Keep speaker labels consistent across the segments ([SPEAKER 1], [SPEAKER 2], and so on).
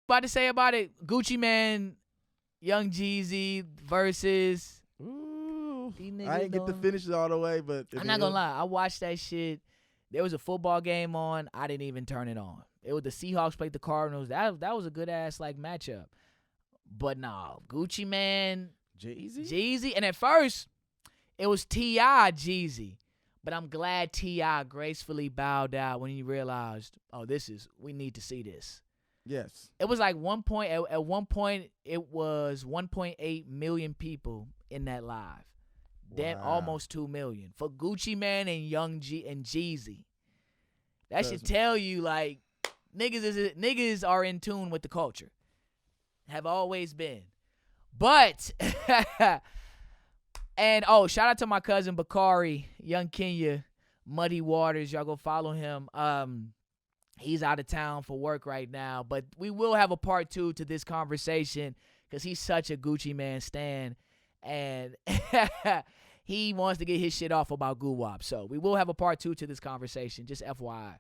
[SPEAKER 1] About to say about it, Gucci Mane, Young Jeezy versus.
[SPEAKER 2] Ooh,
[SPEAKER 1] These
[SPEAKER 2] I
[SPEAKER 1] niggas
[SPEAKER 2] didn't get to
[SPEAKER 1] don't-
[SPEAKER 2] finish it all the way, but
[SPEAKER 1] I'm not gonna lie. I watched that shit. There was a football game on. I didn't even turn it on. It was the Seahawks played the Cardinals. That was a good ass like matchup. But nah, Gucci Mane, Jeezy, and at first it was T.I. Jeezy. But I'm glad T.I. gracefully bowed out when he realized, oh, we need to see this.
[SPEAKER 2] Yes.
[SPEAKER 1] It was like at one point it was 1.8 million people in that live. Then
[SPEAKER 2] Wow.
[SPEAKER 1] almost 2 million for Gucci Mane and and Jeezy. That should
[SPEAKER 2] Doesn't-
[SPEAKER 1] tell you like niggas are in tune with the culture. Have always been. But and shout out to my cousin Bakari, Young Kenya, Muddy Waters. Y'all go follow him. He's out of town for work right now, but we will have a part 2 to this conversation because he's such a Gucci Mane stan, and he wants to get his shit off about Guwap. So we will have a part 2 to this conversation, just FYI.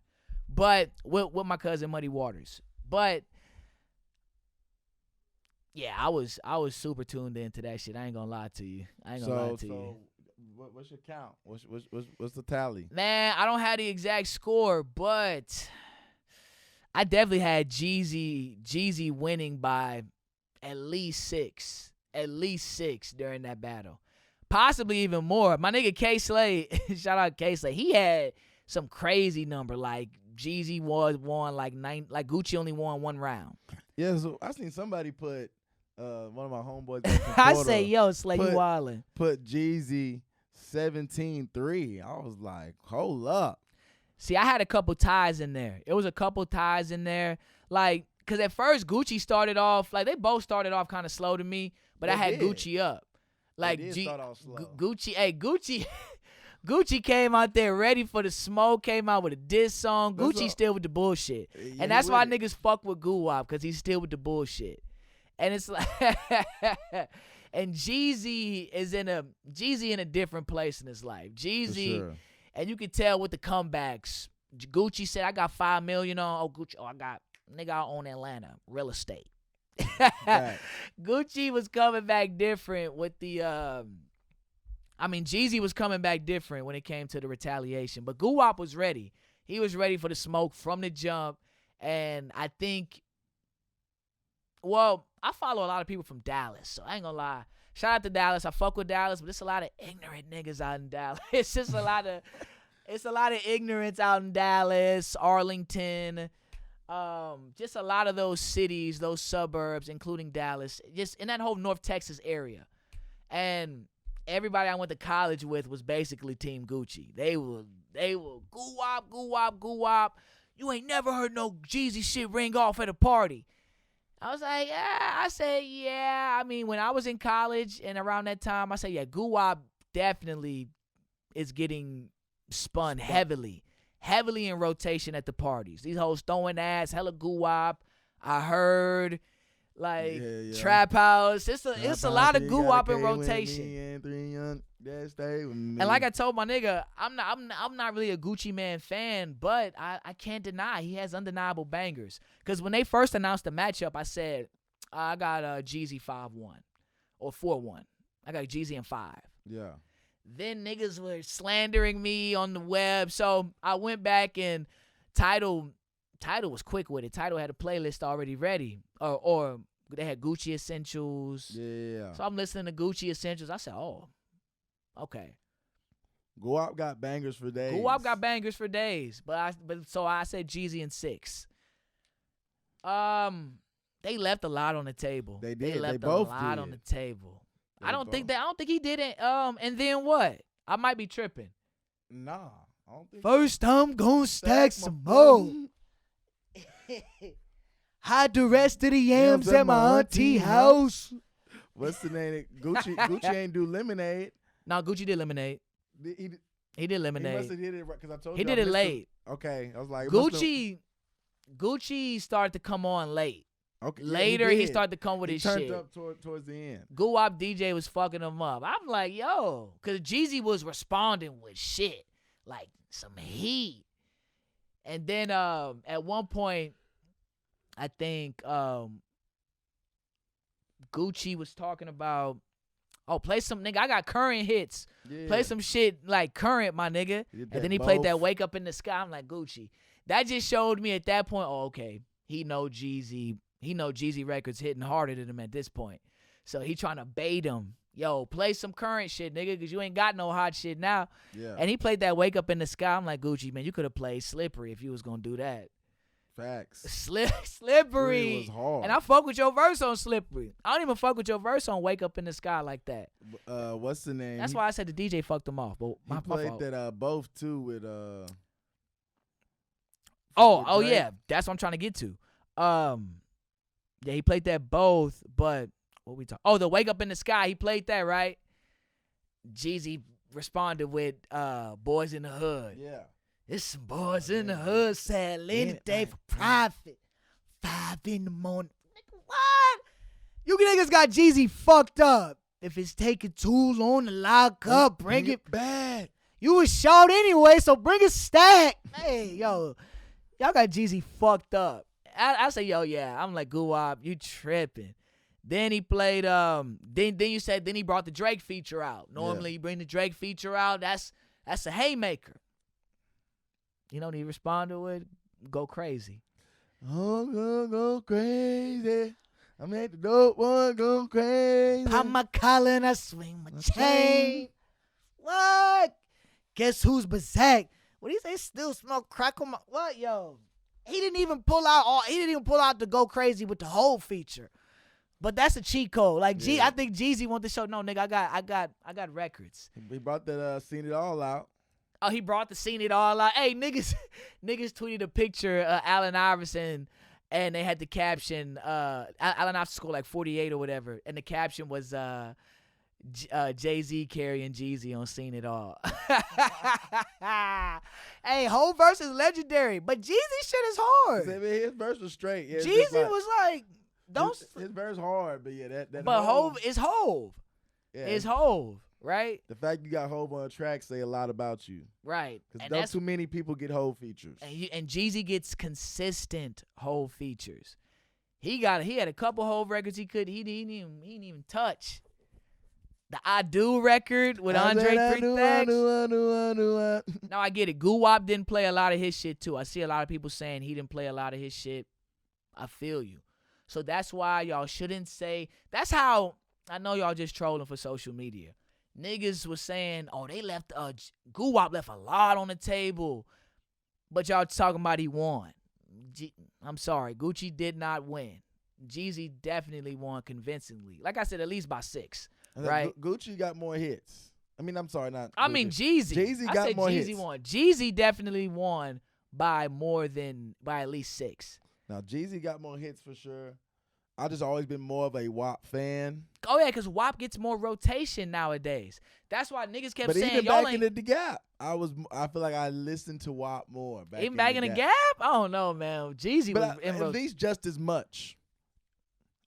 [SPEAKER 1] But with my cousin Muddy Waters. But yeah, I was super tuned into that shit. I ain't gonna lie to you.
[SPEAKER 2] What's your count? What's the tally?
[SPEAKER 1] Man, I don't have the exact score, but I definitely had Jeezy winning by at least six during that battle. Possibly even more. My nigga K-Slay, shout out K-Slay, he had some crazy number. Like Jeezy won like Gucci only won 1 round.
[SPEAKER 2] Yeah, so I seen somebody put one of my homeboys.
[SPEAKER 1] I say, yo, Slay, you wildin'.
[SPEAKER 2] Put Jeezy 17-3. I was like, hold up.
[SPEAKER 1] See, I had a couple ties in there. It was a couple ties in there. Like, because at first Gucci started off, like they both started off kind of slow to me, but I had Gucci up. Like
[SPEAKER 2] start off slow.
[SPEAKER 1] Gucci came out there ready for the smoke, came out with a diss song. Gucci still with the bullshit.
[SPEAKER 2] Yeah,
[SPEAKER 1] and that's why niggas fuck with Guwap, because he's still with the bullshit. And it's like and Jeezy in a different place in his life. Jeezy,
[SPEAKER 2] sure.
[SPEAKER 1] And you can tell with the comebacks. Gucci said, I got $5 million on. Oh, Gucci, I own Atlanta real estate.
[SPEAKER 2] Right.
[SPEAKER 1] Gucci was coming back different with the Jeezy was coming back different when it came to the retaliation, but Guwap was ready. He was ready for the smoke from the jump, and I think, well, I follow a lot of people from Dallas, so I ain't gonna lie. Shout out to Dallas. I fuck with Dallas, but there's a lot of ignorant niggas out in Dallas. It's just a lot of ignorance out in Dallas, Arlington, just a lot of those cities, those suburbs, including Dallas, just in that whole North Texas area. And everybody I went to college with was basically Team Gucci. They were Guwap, Guwap, Guwap. You ain't never heard no Jeezy shit ring off at a party. I was like, yeah. I said, yeah. I mean, when I was in college and around that time, I said, yeah, Guwap definitely is getting spun heavily in rotation at the parties. These hoes throwing ass, hella Guwap. I heard, like, Trap House. It's a lot of Guwap in rotation. And like I told my nigga, I'm not really a Gucci Mane fan, but I can't deny he has undeniable bangers. Because when they first announced the matchup, I said, I got Jeezy 5-1 or 4-1. I got Jeezy in 5.
[SPEAKER 2] Yeah.
[SPEAKER 1] Then niggas were slandering me on the web, so I went back and Tidal was quick with it. Tidal had a playlist already ready, or they had Gucci Essentials.
[SPEAKER 2] Yeah.
[SPEAKER 1] So I'm listening to Gucci Essentials. I said, oh, okay.
[SPEAKER 2] Guwap got bangers for days. So I said Jeezy in 6. They left a lot on the table. They did.
[SPEAKER 1] They left
[SPEAKER 2] They both
[SPEAKER 1] a lot
[SPEAKER 2] did.
[SPEAKER 1] on the table. I don't think he did it. And then what? I might be tripping.
[SPEAKER 2] Nah, I don't think.
[SPEAKER 1] First, I'm gonna stack some more. Hide the rest of the yams at my auntie house.
[SPEAKER 2] What's the name? Gucci ain't do Lemonade.
[SPEAKER 1] No, Gucci did Lemonade. He did Lemonade.
[SPEAKER 2] He must have hit it right because I told
[SPEAKER 1] he
[SPEAKER 2] you.
[SPEAKER 1] He did it late.
[SPEAKER 2] Okay, I was like,
[SPEAKER 1] Gucci started to come on late.
[SPEAKER 2] Okay,
[SPEAKER 1] Later, he started to come with his shit.
[SPEAKER 2] He turned up towards the end.
[SPEAKER 1] Guwap DJ was fucking him up. I'm like, yo, because Jeezy was responding with shit, like some heat. And then at one point, I think Gucci was talking about, oh, play some nigga. I got current hits.
[SPEAKER 2] Yeah.
[SPEAKER 1] Play some shit like current, my nigga. And then he played that Wake Up in the Sky. I'm like, Gucci. That just showed me at that point, oh, okay, he know Jeezy. He know Jeezy records hitting harder than him at this point. So he trying to bait him. Yo, play some current shit, nigga, because you ain't got no hot shit now.
[SPEAKER 2] Yeah.
[SPEAKER 1] And he played that Wake Up in the Sky. I'm like, Gucci, man, you could have played Slippery if you was going to do that.
[SPEAKER 2] Facts.
[SPEAKER 1] Slippery.
[SPEAKER 2] Was hard.
[SPEAKER 1] And I fuck with your verse on Slippery. I don't even fuck with your verse on Wake Up in the Sky like that.
[SPEAKER 2] What's the name?
[SPEAKER 1] That's why I said the DJ fucked him off. But
[SPEAKER 2] he played that both too with
[SPEAKER 1] Oh yeah, that's what I'm trying to get to. Yeah, he played that both, but what we talk? Oh, the Wake Up in the Sky. He played that, right? Jeezy responded with Boys in the Hood.
[SPEAKER 2] Yeah.
[SPEAKER 1] It's some boys in the hood, sad any day for profit. 5 in the morning. Nigga, what? You niggas got Jeezy fucked up. If it's taking too long to lock up, bring it back. You was short anyway, so bring a stack. Hey, yo. Y'all got Jeezy fucked up. I say, yo, yeah. I'm like, Guwop, you tripping. Then he played, then you said, then he brought the Drake feature out. Normally, you bring the Drake feature out, that's a haymaker. You know what he responded with? Go crazy.
[SPEAKER 2] I'm gonna go crazy. I'm at the dope one, go crazy.
[SPEAKER 1] Pop my collar and I swing my chain. What? Guess who's Bazak? What do you say? Still smoke crack on my what, yo? He didn't even pull out the Go Crazy with the whole feature. But that's a cheat code. Like I think Jeezy want to show. No, nigga, I got records.
[SPEAKER 2] He brought that Seen It All out.
[SPEAKER 1] Oh, he brought the Seen It All out. Hey, niggas tweeted a picture of Allen Iverson, and they had the caption, Allen Iverson scored like 48 or whatever, and the caption was Jay-Z carrying Jeezy on Seen It All. Hey, whole verse is legendary, but Jeezy shit is hard.
[SPEAKER 2] His verse was straight. Yeah,
[SPEAKER 1] Jeezy was like,
[SPEAKER 2] his verse hard, but yeah, that.
[SPEAKER 1] But Hove is Hove.
[SPEAKER 2] Yeah,
[SPEAKER 1] it's Hove. Right?
[SPEAKER 2] The fact you got Hove on a track say a lot about you.
[SPEAKER 1] Right.
[SPEAKER 2] Because not too many people get Hove features.
[SPEAKER 1] And Jeezy gets consistent Hove features. He had a couple Hove records he didn't even touch. The I Do record with Andre 3000. Now I get it. Guwop didn't play a lot of his shit too. I see a lot of people saying he didn't play a lot of his shit. I feel you. So that's why y'all shouldn't say. That's how I know y'all just trolling for social media. Niggas was saying, oh, they left, Guwop left a lot on the table. But y'all talking about he won. I'm sorry, Gucci did not win. Jeezy definitely won convincingly. Like I said, at least by 6, right?
[SPEAKER 2] Gucci got more hits. I mean, I'm sorry, not
[SPEAKER 1] I
[SPEAKER 2] Gucci.
[SPEAKER 1] mean, Jeezy.
[SPEAKER 2] Jeezy got more hits.
[SPEAKER 1] Jeezy won. Jeezy definitely won by at least 6.
[SPEAKER 2] Now, Jeezy got more hits for sure. I just always been more of a WAP fan.
[SPEAKER 1] Oh yeah, because WAP gets more rotation nowadays. That's why niggas kept saying
[SPEAKER 2] even
[SPEAKER 1] y'all
[SPEAKER 2] back in the Gap, I feel like I listened to WAP more.
[SPEAKER 1] Even back in the Gap? I don't know, man. Jeezy was in
[SPEAKER 2] at least just as much.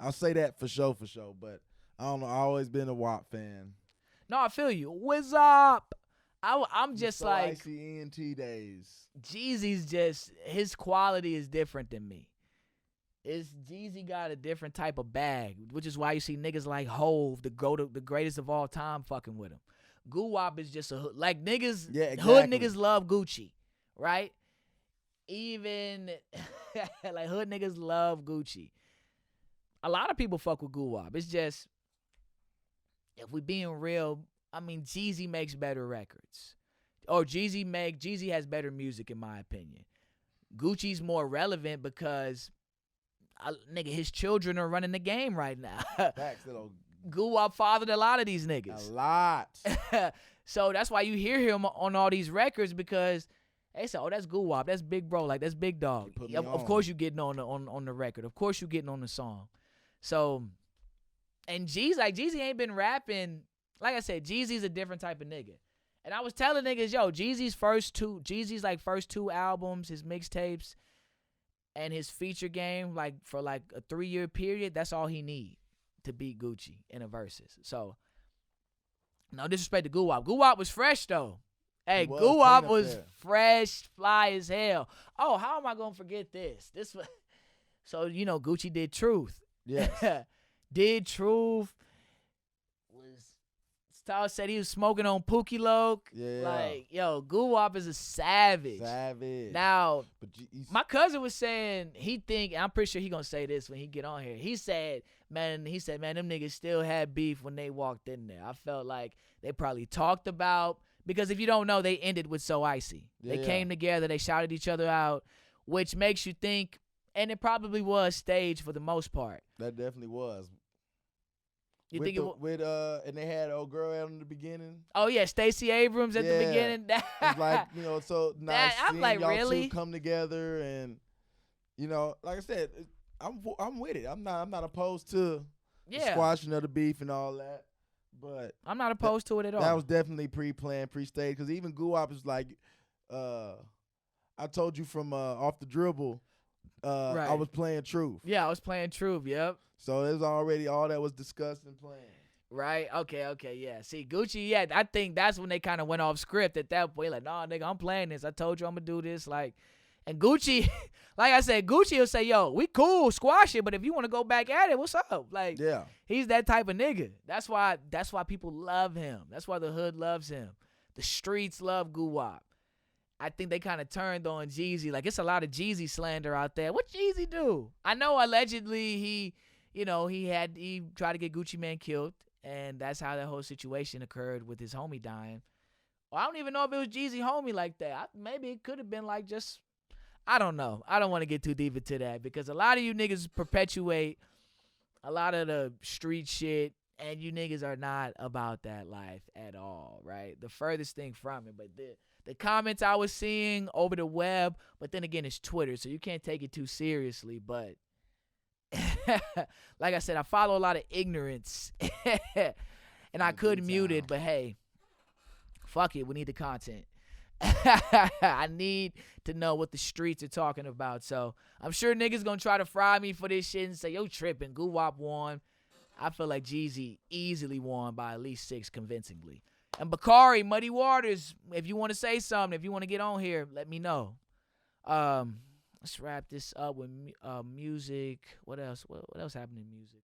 [SPEAKER 2] I'll say that for sure. But I don't know. I always been a WAP fan.
[SPEAKER 1] No, I feel you. What's up? I'm just
[SPEAKER 2] so
[SPEAKER 1] like
[SPEAKER 2] icy ENT days.
[SPEAKER 1] Jeezy's just his quality is different than me. Jeezy got a different type of bag, which is why you see niggas like Hove, the greatest of all time, fucking with him. Guwop is just like niggas.
[SPEAKER 2] Yeah, exactly.
[SPEAKER 1] Hood niggas love Gucci, right? Even like hood niggas love Gucci. A lot of people fuck with Guwop. It's just, if we being real, I mean, Jeezy makes better records, or Jeezy has better music in my opinion. Gucci's more relevant because. Nigga, his children are running the game right now.
[SPEAKER 2] Facts,
[SPEAKER 1] Guwop fathered a lot of these niggas.
[SPEAKER 2] A lot.
[SPEAKER 1] So that's why you hear him on all these records, because they say, oh, that's Guwop, that's Big Bro, like that's Big Dog. Of course you getting on the record. Of course you getting on the song. So, and Jeezy ain't been rapping. Like I said, Jeezy's a different type of nigga. And I was telling niggas, yo, Jeezy's first two albums, his mixtapes, and his feature game, like for like a 3-year period, that's all he need to beat Gucci in a versus. So, no disrespect to Guwop. Guwop was fresh though. Hey, Guwop was fresh, fly as hell. Oh, how am I gonna forget this? So, Gucci did Truth.
[SPEAKER 2] Yes.
[SPEAKER 1] Did Truth. Styles said he was smoking on Pookie Loke.
[SPEAKER 2] Yeah.
[SPEAKER 1] Like, yo, Guwap is a savage. Now,
[SPEAKER 2] but
[SPEAKER 1] my cousin was saying I'm pretty sure he gonna say this when he get on here. He said, man, them niggas still had beef when they walked in there. I felt like they probably talked about, because if you don't know, they ended with So Icy. They came together, they shouted each other out, which makes you think, and it probably was staged for the most part.
[SPEAKER 2] That definitely was.
[SPEAKER 1] You
[SPEAKER 2] with
[SPEAKER 1] think
[SPEAKER 2] and they had old girl out in the beginning.
[SPEAKER 1] Oh yeah, Stacey Abrams at the beginning.
[SPEAKER 2] It's like, so nice
[SPEAKER 1] I'm like,
[SPEAKER 2] y'all
[SPEAKER 1] really?
[SPEAKER 2] two come together, and like I said, I'm with it. I'm not opposed to the squashing of the beef and all that, but
[SPEAKER 1] I'm not opposed to it at all.
[SPEAKER 2] That was definitely pre-planned, pre-staged, because even Guwap is like, I told you from off the dribble,
[SPEAKER 1] right.
[SPEAKER 2] I was playing Truth.
[SPEAKER 1] Yeah, I was playing Truth. Yep.
[SPEAKER 2] So it was already all that was discussed and planned.
[SPEAKER 1] Right. Okay. Yeah. See, Gucci. Yeah, I think that's when they kind of went off script at that point. Like, nah, nigga, I'm playing this. I told you I'm gonna do this. Like, and Gucci, like I said, Gucci will say, yo, we cool, squash it, but if you want to go back at it, what's up? Like, he's that type of nigga. That's why people love him. That's why the hood loves him. The streets love Guwap. I think they kind of turned on Jeezy. Like, it's a lot of Jeezy slander out there. What Jeezy do? I know allegedly he tried to get Gucci Mane killed, and that's how that whole situation occurred with his homie dying. Well, I don't even know if it was Jeezy homie like that. Maybe it could have been like just, I don't know. I don't want to get too deep into that, because a lot of you niggas perpetuate a lot of the street shit, and you niggas are not about that life at all, right? The furthest thing from it. But the comments I was seeing over the web, but then again, it's Twitter, so you can't take it too seriously, but like I said, I follow a lot of ignorance, and I could mute it, but hey, fuck it, we need the content. I need to know what the streets are talking about, so I'm sure niggas gonna try to fry me for this shit and say, yo, tripping, Guwap won. I feel like Jeezy easily won by at least 6 convincingly. And Bakari, Muddy Waters, if you want to say something, if you want to get on here, let me know. Let's wrap this up with music. What else? What else happened in music?